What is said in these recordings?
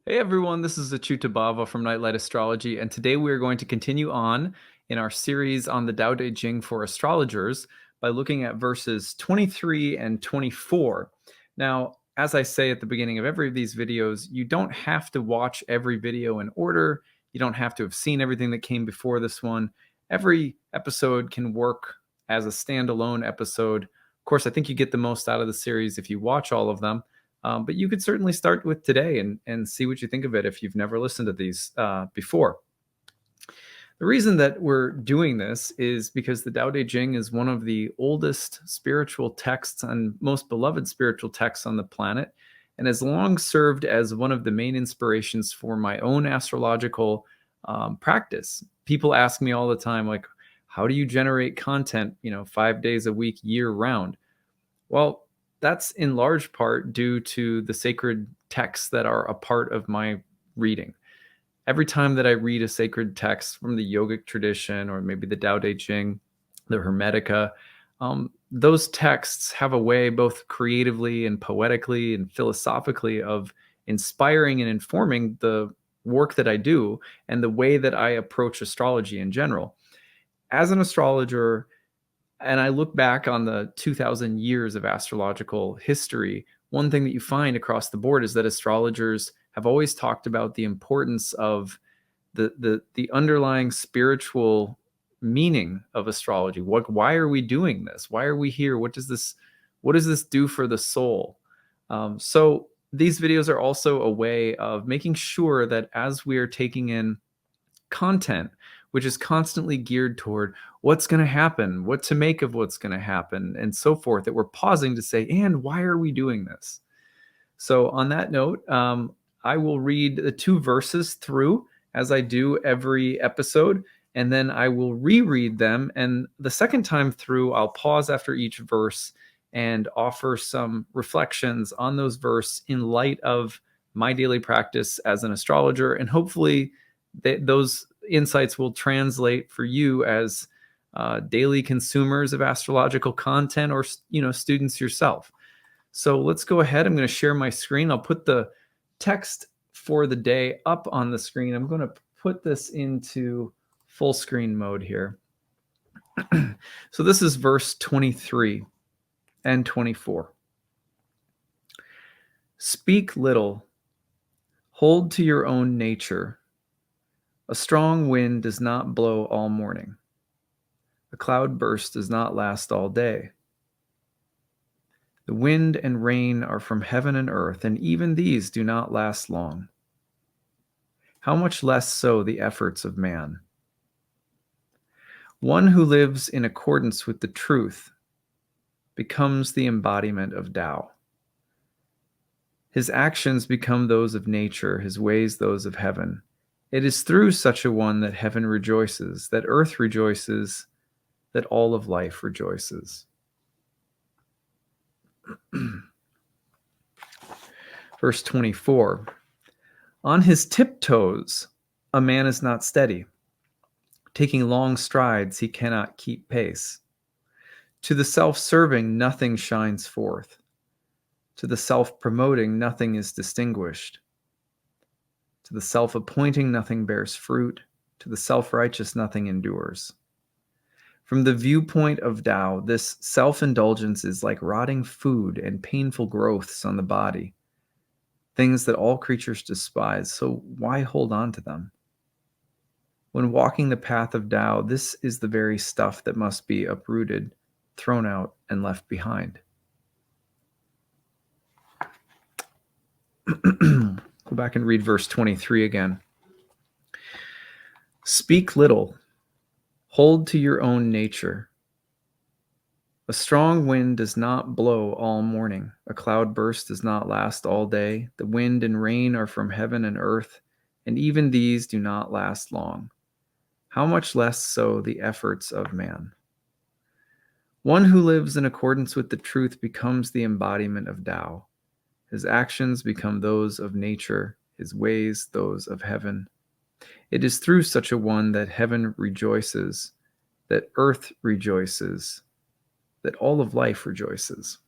Hey everyone, this is acyuta-bhava from Nightlight Astrology, and today we are going to continue on in our series on the Tao Te Ching for astrologers by looking at verses 23 and 24. Now, as I say at the beginning of every of these videos, you don't have to watch every video in order. You don't have to have seen everything that came before this one. Every episode can work as a standalone episode. Of course, I think you get the most out of the series if you watch all of them. But you could certainly start with today and see what you think of it if you've never listened to these before. The reason that we're doing this is because the Tao Te Ching is one of the oldest spiritual texts and most beloved spiritual texts on the planet, and has long served as one of the main inspirations for my own astrological practice. People ask me all the time, like, how do you generate content, 5 days a week, year round? Well, that's in large part due to the sacred texts that are a part of my reading. Every time that I read a sacred text from the yogic tradition or maybe the Tao Te Ching, the Hermetica, those texts have a way both creatively and poetically and philosophically of inspiring and informing the work that I do and the way that I approach astrology in general. As an astrologer, and I look back on the 2,000 years of astrological history, one thing that you find across the board is that astrologers have always talked about the importance of the underlying spiritual meaning of astrology. Why are we doing this? Why are we here? What does this do for the soul? So these videos are also a way of making sure that as we are taking in content, which is constantly geared toward what's going to happen, what to make of what's going to happen, and so forth, that we're pausing to say, and why are we doing this? So on that note, I will read the 2 verses through as I do every episode, and then I will reread them. And the second time through, I'll pause after each verse and offer some reflections on those verses in light of my daily practice as an astrologer, and hopefully those insights will translate for you as daily consumers of astrological content, or students yourself. So let's go ahead. I'm going to share my screen. I'll put the text for the day up on the screen. I'm going to put this into full screen mode here. So this is verse 23 and 24. Speak little, hold to your own nature. A strong wind does not blow all morning. A cloud burst does not last all day. The wind and rain are from heaven and earth, and even these do not last long. How much less so the efforts of man? One who lives in accordance with the truth becomes the embodiment of Tao. His actions become those of nature, his ways those of heaven. It is through such a one that heaven rejoices, that earth rejoices, that all of life rejoices. Verse 24. On his tiptoes, a man is not steady. Taking long strides, he cannot keep pace. To the self-serving, nothing shines forth. To the self-promoting, nothing is distinguished. To the self-appointing, nothing bears fruit. To the self-righteous, nothing endures. From the viewpoint of Tao, this self-indulgence is like rotting food and painful growths on the body, things that all creatures despise, so why hold on to them? When walking the path of Tao, this is the very stuff that must be uprooted, thrown out, and left behind. Go back and read verse 23 again. Speak little, hold to your own nature. A strong wind does not blow all morning. A cloud burst does not last all day. The wind and rain are from heaven and earth, and even these do not last long. How much less so the efforts of man? One who lives in accordance with the truth becomes the embodiment of Tao. His actions become those of nature, his ways those of heaven. It is through such a one that heaven rejoices, that earth rejoices, that all of life rejoices.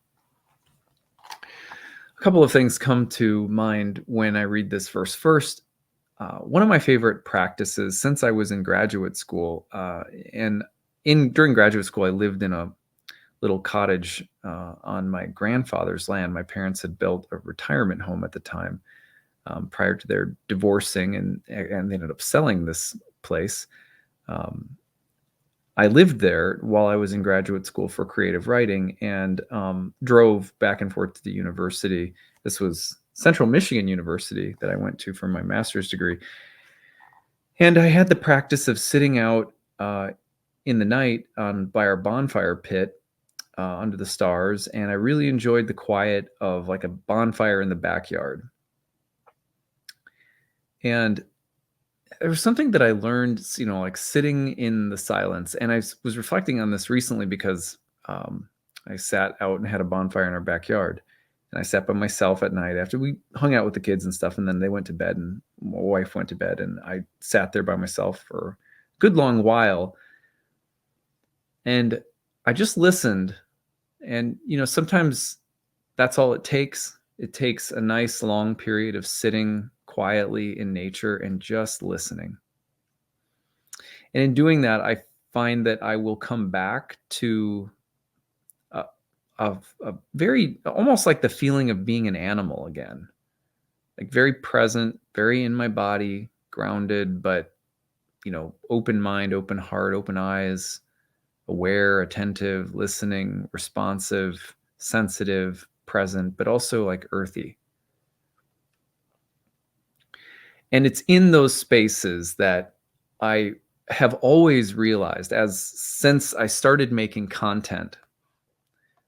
A couple of things come to mind when I read this verse. First, one of my favorite practices since I was in graduate school, and during graduate school, I lived in a little cottage on my grandfather's land. My parents had built a retirement home at the time prior to their divorcing, and they ended up selling this place. I lived there while I was in graduate school for creative writing, and drove back and forth to the university. This was Central Michigan University that I went to for my master's degree. And I had the practice of sitting out in the night by our bonfire pit under the stars, and I really enjoyed the quiet of like a bonfire in the backyard. And there was something that I learned, like sitting in the silence. And I was reflecting on this recently because I sat out and had a bonfire in our backyard. And I sat by myself at night after we hung out with the kids and stuff. And then they went to bed and my wife went to bed. And I sat there by myself for a good long while. And I just listened. And, sometimes that's all it takes. It takes a nice long period of sitting quietly in nature and just listening. And in doing that, I find that I will come back to a very, almost like the feeling of being an animal again, like very present, very in my body, grounded, but, open mind, open heart, open eyes, aware, attentive, listening, responsive, sensitive, present, but also like earthy. And it's in those spaces that I have always realized, since I started making content,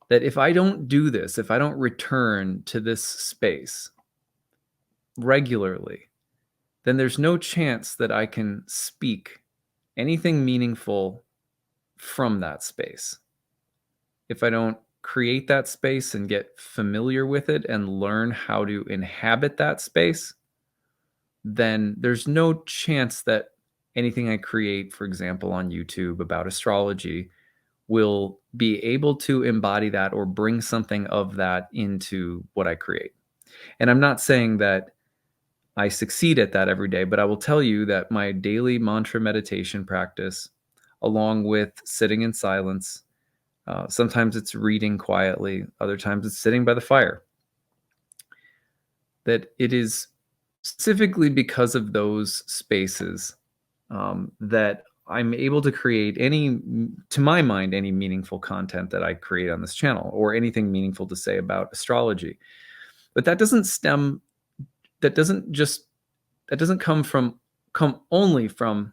that if I don't do this, if I don't return to this space regularly, then there's no chance that I can speak anything meaningful from that space. If I don't create that space and get familiar with it and learn how to inhabit that space, then there's no chance that anything I create, for example, on YouTube about astrology, will be able to embody that or bring something of that into what I create. And I'm not saying that I succeed at that every day, but I will tell you that my daily mantra meditation practice, along with sitting in silence, sometimes it's reading quietly, other times it's sitting by the fire, that it is specifically because of those spaces that I'm able to create to my mind, any meaningful content that I create on this channel or anything meaningful to say about astrology. But that doesn't come only from,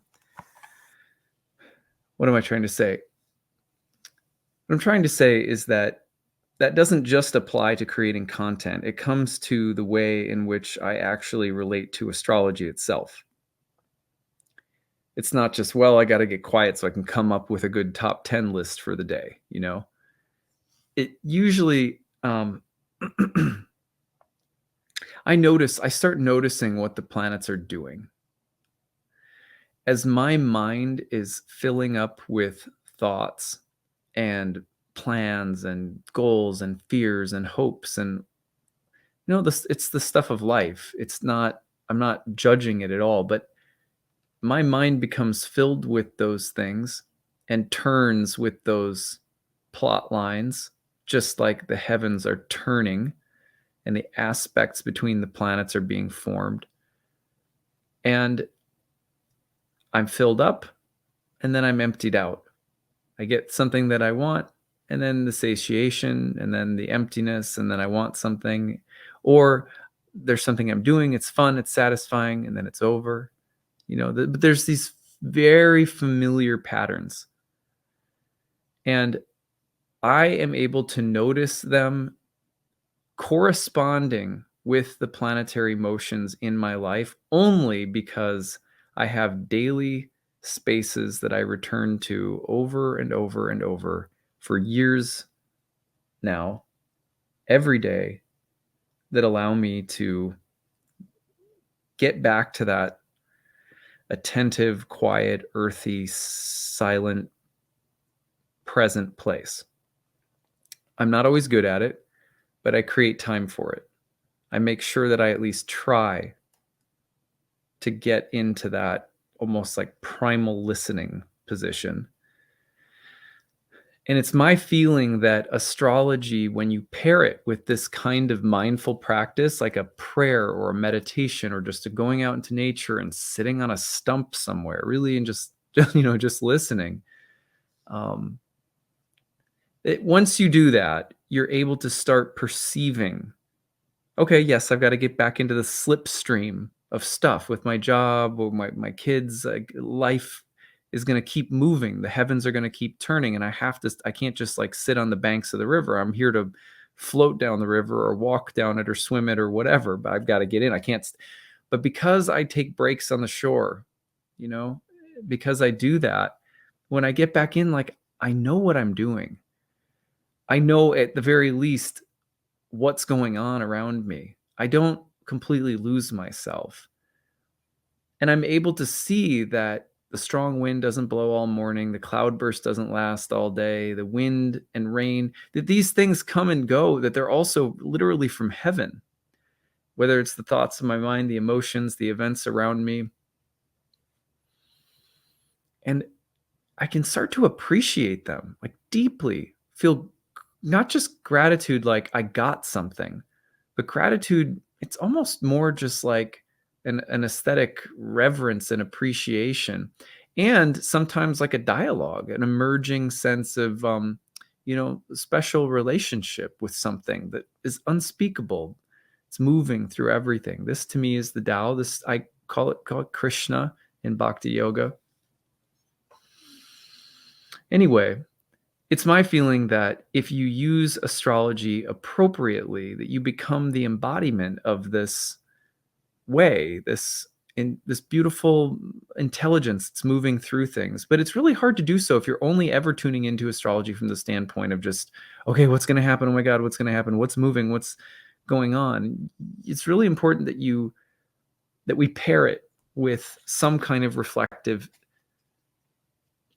what am I trying to say? What I'm trying to say is that doesn't just apply to creating content. It comes to the way in which I actually relate to astrology itself. It's not just, well, I got to get quiet so I can come up with a good top 10 list for the day, It usually, I start noticing what the planets are doing. As my mind is filling up with thoughts and plans and goals and fears and hopes, and it's the stuff of life. I'm not judging it at all, but my mind becomes filled with those things and turns with those plot lines, just like the heavens are turning and the aspects between the planets are being formed. And I'm filled up and then I'm emptied out. I get something that I want, and then the satiation, and then the emptiness, and then I want something, or there's something I'm doing, it's fun, it's satisfying, and then it's over. But there's these very familiar patterns. And I am able to notice them corresponding with the planetary motions in my life only because I have daily spaces that I return to over and over and over for years now, every day, that allow me to get back to that attentive, quiet, earthy, silent, present place. I'm not always good at it, but I create time for it. I make sure that I at least try to get into that almost like primal listening position. And it's my feeling that astrology, when you pair it with this kind of mindful practice, like a prayer or a meditation or just a going out into nature and sitting on a stump somewhere, really, and just just listening. Once you do that, you're able to start perceiving, okay, yes, I've got to get back into the slipstream of stuff with my job or my kids. Like, life is going to keep moving. The heavens are going to keep turning. And I can't just like sit on the banks of the river. I'm here to float down the river or walk down it or swim it or whatever, but I've got to get in. I can't. But because I take breaks on the shore, you know, because I do that, when I get back in, like, I know what I'm doing. I know at the very least what's going on around me. I don't completely lose myself. And I'm able to see that the strong wind doesn't blow all morning, the cloudburst doesn't last all day, the wind and rain, that these things come and go, that they're also literally from heaven, whether it's the thoughts of my mind, the emotions, the events around me. And I can start to appreciate them, like, deeply, feel not just gratitude, like I got something, but gratitude, it's almost more just like an aesthetic reverence and appreciation. And sometimes like a dialogue, an emerging sense of, special relationship with something that is unspeakable. It's moving through everything. This to me is the Tao. This, I call it Krishna in Bhakti Yoga. Anyway, it's my feeling that if you use astrology appropriately, that you become the embodiment of this way, this beautiful intelligence that's moving through things. But it's really hard to do so if you're only ever tuning into astrology from the standpoint of just, okay, what's going to happen? Oh my God, what's going to happen? What's moving? What's going on? It's really important that we pair it with some kind of reflective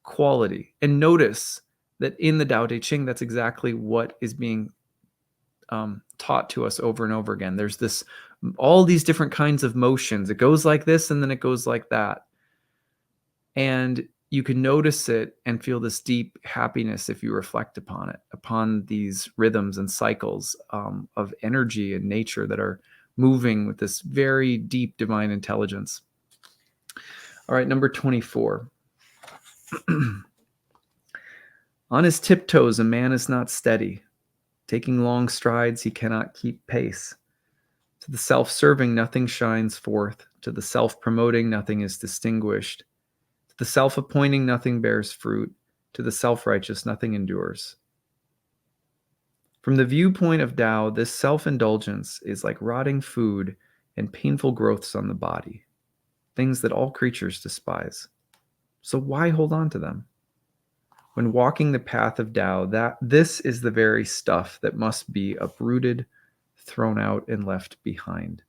quality and notice that in the Tao Te Ching, that's exactly what is being taught to us over and over again. There's all these different kinds of motions. It goes like this, and then it goes like that. And you can notice it and feel this deep happiness if you reflect upon it, upon these rhythms and cycles of energy and nature that are moving with this very deep divine intelligence. All right, number 24. On his tiptoes, a man is not steady. Taking long strides, he cannot keep pace. To the self-serving, nothing shines forth. To the self-promoting, nothing is distinguished. To the self-appointing, nothing bears fruit. To the self-righteous, nothing endures. From the viewpoint of Tao, this self-indulgence is like rotting food and painful growths on the body, things that all creatures despise. So why hold on to them? When walking the path of Tao, this is the very stuff that must be uprooted, thrown out, and left behind.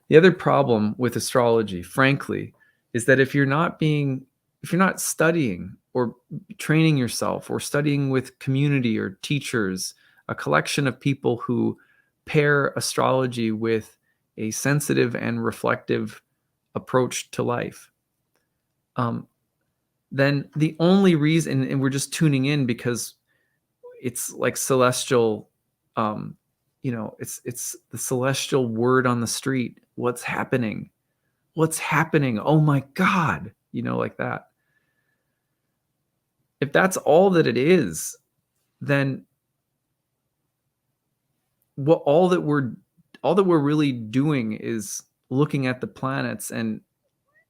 The other problem with astrology, frankly, is that if you're not studying or training yourself or studying with community or teachers, a collection of people who pair astrology with a sensitive and reflective approach to life, then the only reason, and we're just tuning in because it's like celestial, it's the celestial word on the street. What's happening? What's happening? Oh my God, like that. If that's all that it is, then all that we're really doing is looking at the planets and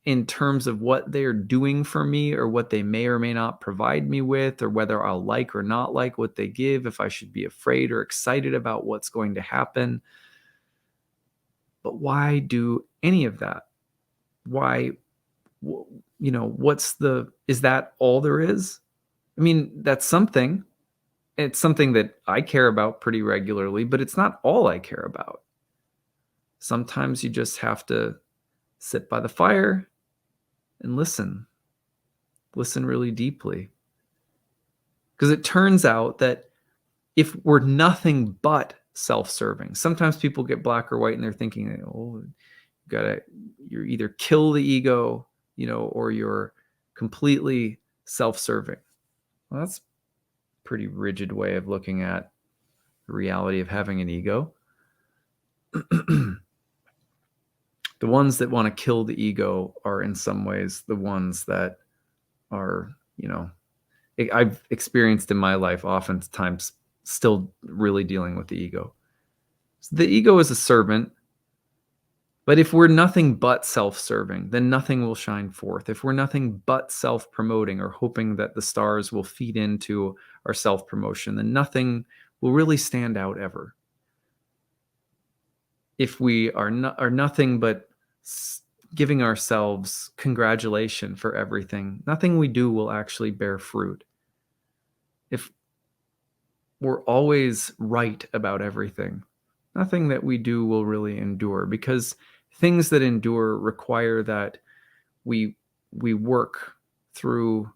in terms of what they're doing for me or what they may or may not provide me with, or whether I'll like or not like what they give, if I should be afraid or excited about what's going to happen. But why do any of that? Why, is that all there is? I mean, that's something. It's something that I care about pretty regularly, but it's not all I care about. Sometimes you just have to sit by the fire and listen really deeply. Because it turns out that if we're nothing but self-serving, sometimes people get black or white and they're thinking, oh, you're either kill the ego, or you're completely self-serving. Well, that's a pretty rigid way of looking at the reality of having an ego. The ones that want to kill the ego are in some ways the ones that are, I've experienced in my life oftentimes still really dealing with the ego. So the ego is a servant, but if we're nothing but self-serving, then nothing will shine forth. If we're nothing but self-promoting or hoping that the stars will feed into our self-promotion, then nothing will really stand out ever. If we are nothing but giving ourselves congratulation for everything, nothing we do will actually bear fruit. If we're always right about everything, nothing that we do will really endure, because things that endure require that we work through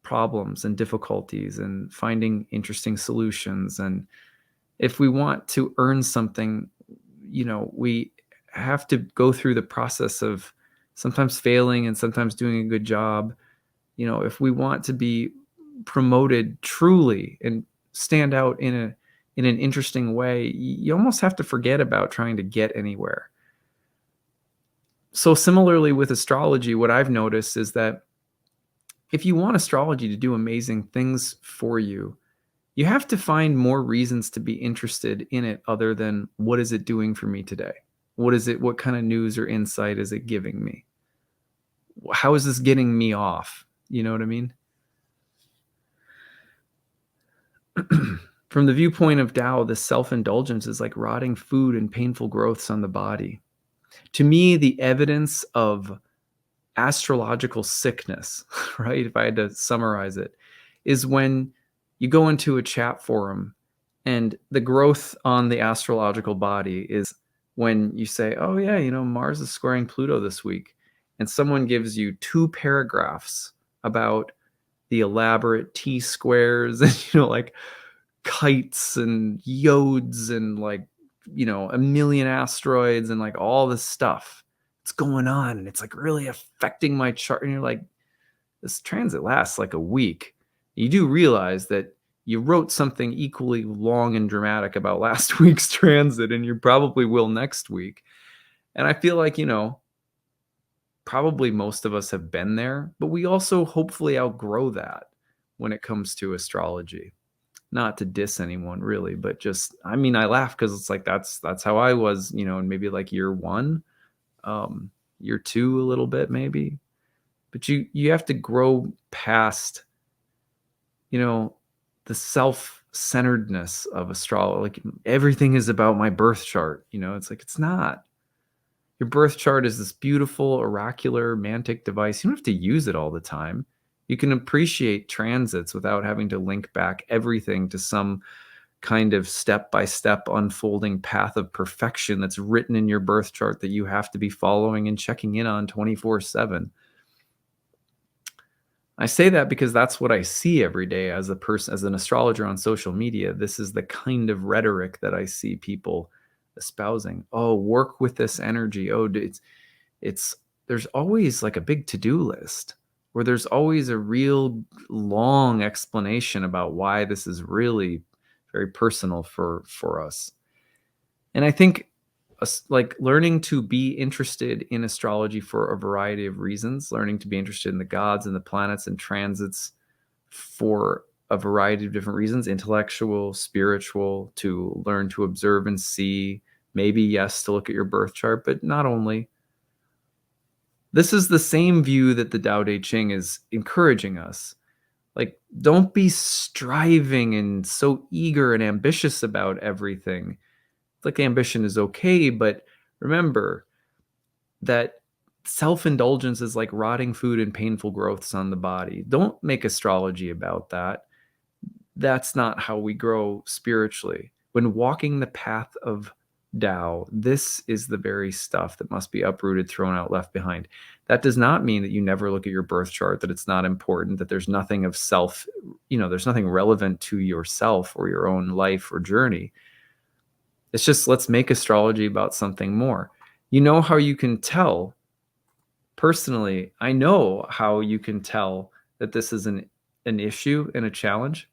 problems and difficulties and finding interesting solutions. And if we want to earn something, we have to go through the process of sometimes failing and sometimes doing a good job. If we want to be promoted truly and stand out in an interesting way, you almost have to forget about trying to get anywhere. So similarly with astrology, what I've noticed is that if you want astrology to do amazing things for you, you have to find more reasons to be interested in it other than what is it doing for me today? What kind of news or insight is it giving me? How is this getting me off? You know what I mean? From the viewpoint of Tao, this self-indulgence is like rotting food and painful growths on the body. To me, the evidence of astrological sickness, right, if I had to summarize it, is when you go into a chat forum and the growth on the astrological body is when you say, oh yeah, Mars is squaring Pluto this week, and someone gives you 2 paragraphs about the elaborate T-squares and like kites and yods and like a million asteroids and like all this stuff that's going on, and it's like really affecting my chart, and you're like, this transit lasts like a week. You do realize that you wrote something equally long and dramatic about last week's transit, and you probably will next week. And I feel like, probably most of us have been there, but we also hopefully outgrow that when it comes to astrology. Not to diss anyone really, but just, I laugh because it's like, that's how I was, in maybe like year 1, year 2, a little bit maybe. But you have to grow past, the self-centeredness of astrology. Like everything is about my birth chart. It's like, it's not. Your birth chart is this beautiful oracular mantic device. You don't have to use it all the time. You can appreciate transits without having to link back everything to some kind of step-by-step unfolding path of perfection that's written in your birth chart that you have to be following and checking in on 24/7. I say that because that's what I see every day as a person, as an astrologer on social media. This is the kind of rhetoric that I see people espousing. Oh, work with this energy. Oh, there's always like a big to-do list where there's always a real long explanation about why this is really very personal for us. And I think like learning to be interested in astrology for a variety of reasons, learning to be interested in the gods and the planets and transits for a variety of different reasons, intellectual, spiritual, to learn to observe and see, maybe, yes, to look at your birth chart, but not only. This is the same view that the Tao Te Ching is encouraging us. Like, don't be striving and so eager and ambitious about everything. Like, ambition is okay, but remember that self-indulgence is like rotting food and painful growths on the body. Don't make astrology about that. That's not how we grow spiritually. When walking the path of Tao. This is the very stuff that must be uprooted, thrown out, left behind. That does not mean that you never look at your birth chart, that it's not important, that there's nothing of self, there's nothing relevant to yourself or your own life or journey. It's just, let's make astrology about something more. You know how you can tell, personally, I know how you can tell that this is an issue and a challenge,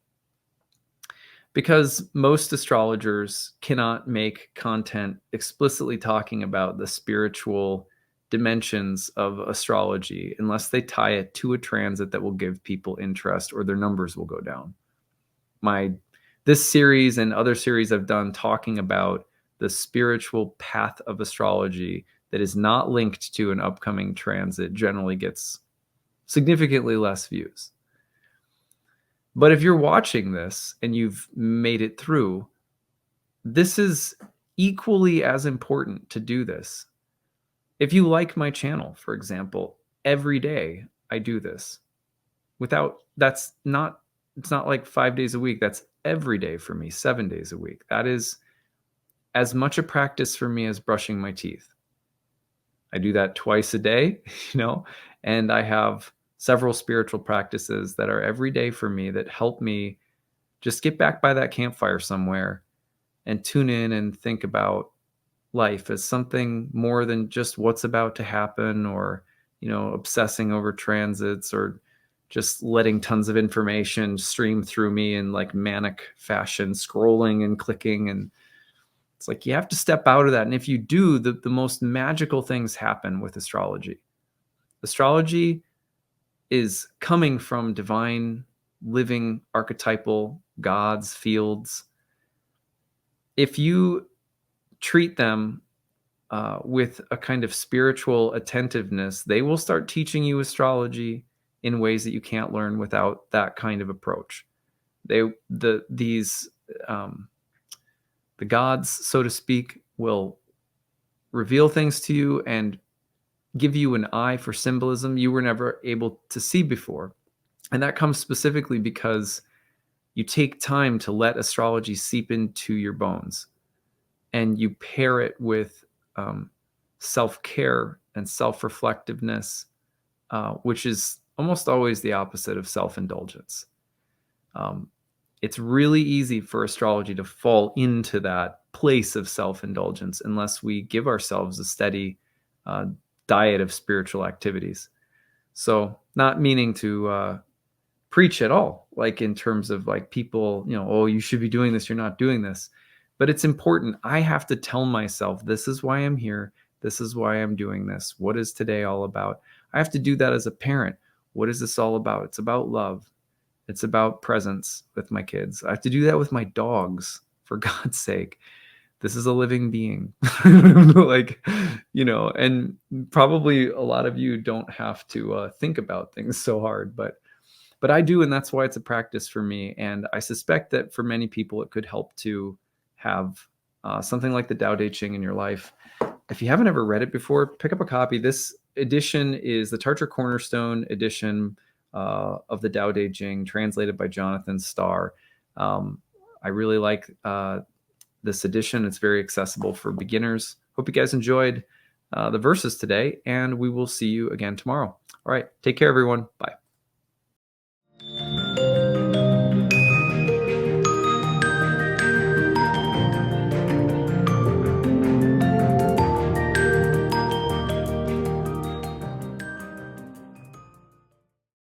because most astrologers cannot make content explicitly talking about the spiritual dimensions of astrology unless they tie it to a transit that will give people interest, or their numbers will go down. This series and other series I've done talking about the spiritual path of astrology that is not linked to an upcoming transit generally gets significantly less views. But if you're watching this and you've made it through, this is equally as important to do this. If you like my channel, for example, every day I do this. It's not like 5 days a week. That's every day for me, 7 days a week. That is as much a practice for me as brushing my teeth. I do that twice a day, and I have several spiritual practices that are every day for me that help me just get back by that campfire somewhere and tune in and think about life as something more than just what's about to happen, or, obsessing over transits, or just letting tons of information stream through me in like manic fashion, scrolling and clicking. And it's like, you have to step out of that. And if you do, the most magical things happen with astrology. Astrology is coming from divine, living, archetypal gods, fields. If you treat them with a kind of spiritual attentiveness, they will start teaching you astrology in ways that you can't learn without that kind of approach. The gods, so to speak, will reveal things to you and give you an eye for symbolism you were never able to see before. And that comes specifically because you take time to let astrology seep into your bones, and you pair it with self-care and self-reflectiveness, which is almost always the opposite of self-indulgence. It's really easy for astrology to fall into that place of self-indulgence unless we give ourselves a steady diet of spiritual activities. So, not meaning to preach at all, like in terms of like people, oh, you should be doing this, you're not doing this. But it's important. I have to tell myself, this is why I'm here. This is why I'm doing this. What is today all about? I have to do that as a parent. What is this all about? It's about love. It's about presence with my kids. I have to do that with my dogs, for God's sake. This is a living being. And probably a lot of you don't have to think about things so hard, but I do, and that's why it's a practice for me. And I suspect that for many people, it could help to have something like the Tao Te Ching in your life. If you haven't ever read it before, pick up a copy. This edition is the Tartra Cornerstone edition of the Tao Te Ching, translated by Jonathan Starr. I really like this edition. It's very accessible for beginners. Hope you guys enjoyed the verses today, and we will see you again tomorrow. All right, take care, everyone. Bye.